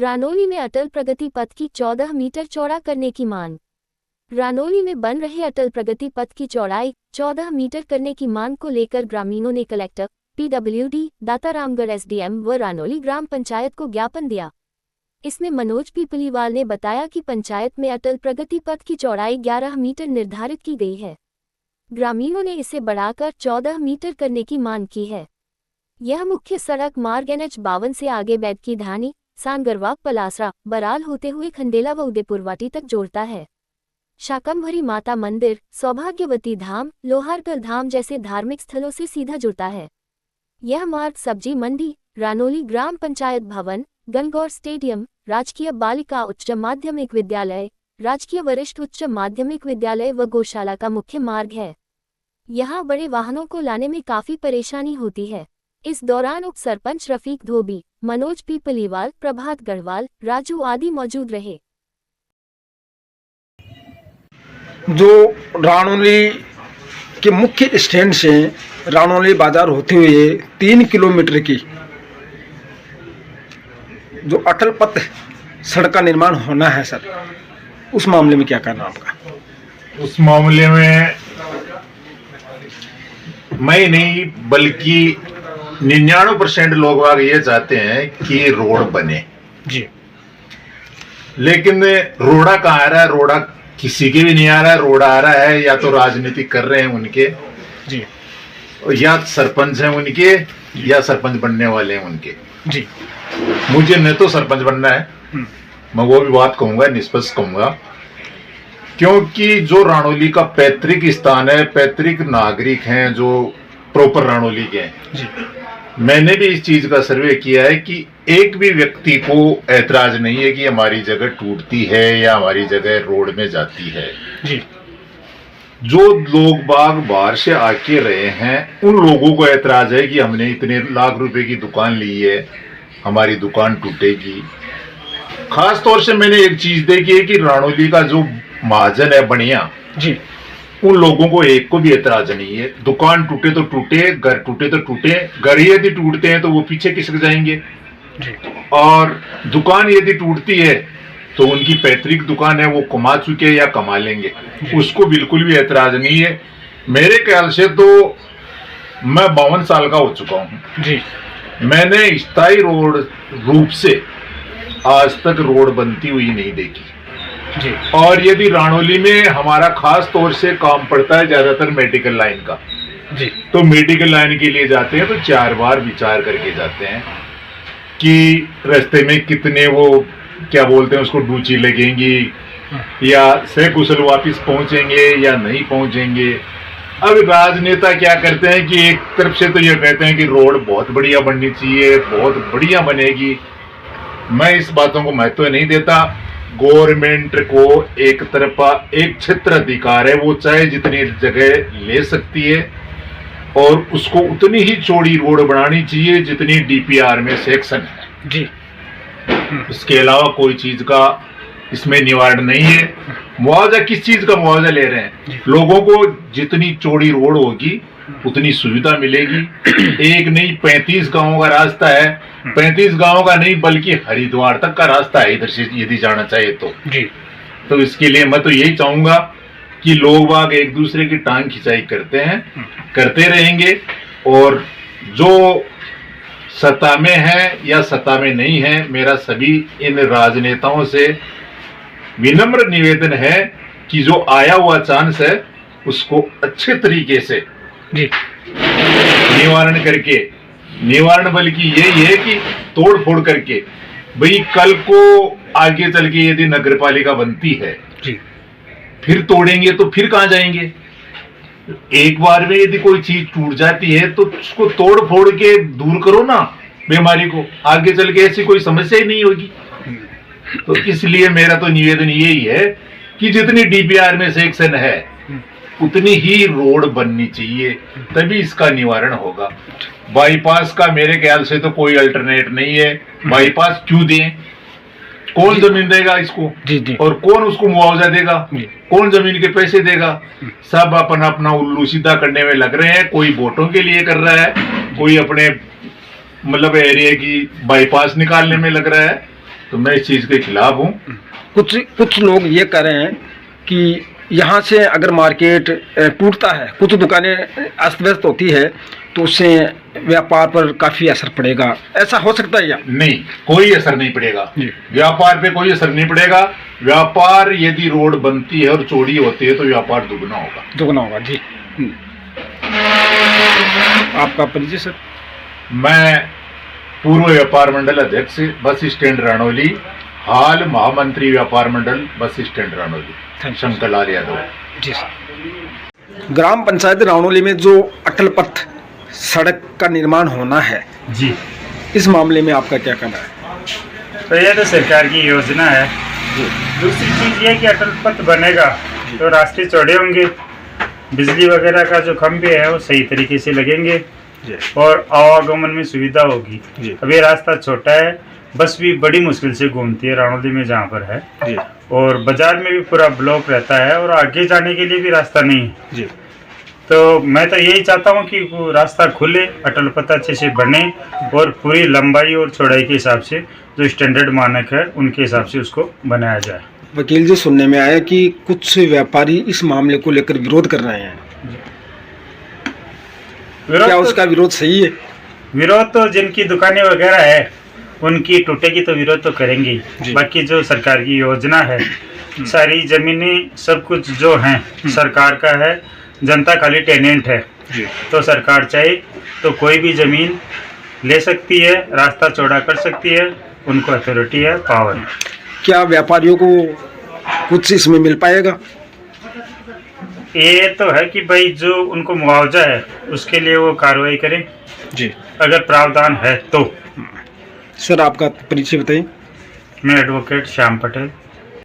रानौली में अटल प्रगति पथ की 14 मीटर चौड़ा करने की मांग। रानौली में बन रहे अटल प्रगति पथ की चौड़ाई 14 मीटर करने की मांग को लेकर ग्रामीणों ने कलेक्टर, पीडब्ल्यूडी, दातारामगढ़ एसडीएम व रानौली ग्राम पंचायत को ज्ञापन दिया। इसमें मनोज पीपलीवाल ने बताया कि पंचायत में अटल प्रगति पथ की चौड़ाई 11 मीटर निर्धारित की गई है। ग्रामीणों ने इसे बढ़ाकर 14 मीटर करने की मांग की है। यह मुख्य सड़क मार्ग NH 52 से आगे बैद की धानी, सांगरवा, पलासरा, बराल होते हुए खंडेला व उदयपुरवाटी तक जोड़ता है। शाकंभरी माता मंदिर, सौभाग्यवती धाम, लोहारगढ़ धाम जैसे धार्मिक स्थलों से सीधा जुड़ता है। यह मार्ग सब्जी मंडी, रानौली ग्राम पंचायत भवन, गणगौर स्टेडियम, राजकीय बालिका उच्च माध्यमिक विद्यालय, राजकीय वरिष्ठ उच्च माध्यमिक विद्यालय व गौशाला का मुख्य मार्ग है। यहाँ बड़े वाहनों को लाने में काफी परेशानी होती है। इस दौरान उप सरपंच रफीक धोबी, मनोज पीपलीवाल, प्रभात गढ़वाल, राजू आदि मौजूद रहे। जो रानौली के मुख्य स्टैंड से रानौली बाजार होते हुए 3 किलोमीटर की जो अटल पथ सड़क का निर्माण होना है सर, उस मामले में क्या करना आपका? उस मामले में मैं नहीं बल्कि 99% लोग ये चाहते हैं कि रोड बने जी, लेकिन रोड़ा कहाँ आ रहा है? रोड़ा किसी के भी नहीं आ रहा है। रोड़ा आ रहा है या तो राजनीति कर रहे हैं उनके जी, या सरपंच हैं उनके, या सरपंच बनने वाले हैं उनके जी। मुझे न तो सरपंच बनना है, मैं वो भी बात कहूंगा, निष्पक्ष कहूंगा, क्योंकि जो रानौली का पैतृक स्थान है, पैतृक नागरिक हैं जो प्रॉपर रानौली के हैं जी। मैंने भी इस चीज का सर्वे किया है कि एक भी व्यक्ति को ऐतराज नहीं है कि हमारी जगह टूटती है या हमारी जगह रोड में जाती है जी। जो लोग बाग बाहर से आके रहे हैं उन लोगों को ऐतराज है कि हमने इतने लाख रुपए की दुकान ली है, हमारी दुकान टूटेगी। खास तौर से मैंने एक चीज देखी है कि रानौली का जो महाजन है बनिया जी, उन लोगों को एक को भी ऐतराज नहीं है। दुकान टूटे तो टूटे, घर टूटे तो टूटे, घर यदि टूटते हैं तो वो पीछे किसक जाएंगे जी। और दुकान यदि टूटती है तो उनकी पैतृक दुकान है, वो कमा चुके हैं या कमा लेंगे, उसको बिल्कुल भी ऐतराज नहीं है। मेरे ख्याल से तो मैं 52 साल का हो चुका हूँ जी। मैंने स्थायी रोड रूप से आज तक रोड बनती हुई नहीं देखी जी। और यदि रानौली में हमारा खास तौर से काम पड़ता है ज्यादातर मेडिकल लाइन का जी, तो मेडिकल लाइन के लिए जाते हैं तो 4 बार विचार करके जाते हैं कि रास्ते में कितने वो क्या बोलते हैं उसको डूची लगेंगी या सकुशल वापिस पहुंचेंगे या नहीं पहुंचेंगे। अब राजनेता क्या करते हैं कि एक तरफ से तो ये कहते हैं कि रोड बहुत बढ़िया बननी चाहिए, बहुत बढ़िया बनेगी। मैं इस बातों को महत्व नहीं देता। गवर्नमेंट को एक तरफा एक क्षेत्र अधिकार है, वो चाहे जितनी जगह ले सकती है और उसको उतनी ही चौड़ी रोड बनानी चाहिए जितनी DPR में सेक्शन है जी। इसके अलावा कोई चीज का इसमें निवारण नहीं है। मुआवजा किस चीज का मुआवजा ले रहे हैं? लोगों को जितनी चौड़ी रोड होगी उतनी सुविधा मिलेगी। एक नहीं 35 गांवों का रास्ता है, 35 गांवों का नहीं बल्कि हरिद्वार तक का रास्ता है इधर से यदि जाना चाहिए तो जी। तो इसके लिए मैं तो यही चाहूंगा कि लोग बाग एक दूसरे की टांग खिंचाई करते हैं, करते रहेंगे और जो सत्ता में है या सत्ता में नहीं है, मेरा सभी इन राजनेताओं से विनम्र निवेदन है कि जो आया हुआ चांस है उसको अच्छे तरीके से जी निवारण करके, निवारण बल्कि यही है कि तोड़ फोड़ करके, भाई कल को आगे चल के यदि नगर पालिका बनती है जी, फिर तोड़ेंगे तो फिर कहां जाएंगे? एक बार में यदि कोई चीज टूट जाती है तो उसको तोड़ फोड़ के दूर करो ना बीमारी को, आगे चल के ऐसी कोई समस्या ही नहीं होगी। तो इसलिए मेरा तो निवेदन यही है कि जितनी DPR में सेक्शन है उतनी ही रोड बननी चाहिए, तभी इसका निवारण होगा। बाईपास का मेरे ख्याल से तो कोई अल्टरनेट नहीं है। बाईपास क्यों दें? कौन जमीन देगा इसको? जी जी। और कौन उसको मुआवजा देगा? कौन जमीन के पैसे देगा? सब अपना अपना उल्लू सीधा करने में लग रहे हैं। कोई वोटों के लिए कर रहा है, कोई अपने मतलब एरिया की बाईपास निकालने में लग रहा है। तो मैं इस चीज के खिलाफ हूँ। कुछ लोग ये कह रहे हैं कि यहाँ से अगर मार्केट टूटता है, कुछ दुकानें अस्त व्यस्त होती है, तो उससे व्यापार पर काफी असर पड़ेगा, ऐसा हो सकता है या नहीं? कोई असर नहीं पड़ेगा, जी। व्यापार पे कोई असर नहीं पड़ेगा। व्यापार यदि रोड बनती है और चौड़ी होती है तो व्यापार दुगना होगा। जी। आपका परिचय सर? मैं पूर्व व्यापार मंडल अध्यक्ष, बस स्टैंड राणौली, हाल महामंत्री व्यापार मंडल बस स्टैंड राणौली, शंकर लाल यादव। जी सर। ग्राम पंचायत राणौली में जो अटल पथ सड़क का निर्माण होना है जी, इस मामले में आपका क्या कहना है? तो ये तो सरकार की योजना है। जी। दूसरी चीज़ ये कि अटल पथ बनेगा तो रास्ते चौड़े होंगे, बिजली वगैरह का जो खंभे है वो सही तरीके से लगेंगे जी। और आवागमन में सुविधा होगी। जी। अब ये रास्ता छोटा है, बस भी बड़ी मुश्किल से घूमती है राणौली में जहाँ पर है, जी। और बाजार में भी पूरा ब्लॉक रहता है और आगे जाने के लिए भी रास्ता नहीं है। जी। तो मैं तो यही चाहता हूँ कि वो रास्ता खुले, अटल पथ अच्छे से बने और पूरी लंबाई और चौड़ाई के हिसाब से जो स्टैंडर्ड मानक है उनके हिसाब से उसको बनाया जाए। वकील जी, सुनने में आया कि कुछ व्यापारी इस मामले को लेकर विरोध कर रहे हैं, क्या उसका विरोध सही है? विरोध तो जिनकी दुकानें वगैरह है उनकी टूटेगी तो विरोध तो करेंगे ही। बाकी जो सरकार की योजना है, सारी जमीनें सब कुछ जो हैं सरकार का है, जनता खाली टेनेंट है। तो सरकार चाहे तो कोई भी जमीन ले सकती है, रास्ता चौड़ा कर सकती है, उनको अथॉरिटी है, पावर है। क्या व्यापारियों को कुछ इसमें मिल पाएगा? ये तो है कि भाई जो उनको मुआवजा है उसके लिए वो कार्रवाई करें, जी, अगर प्रावधान है तो। सर आपका परिचय बताइए। मैं एडवोकेट श्याम पटेल।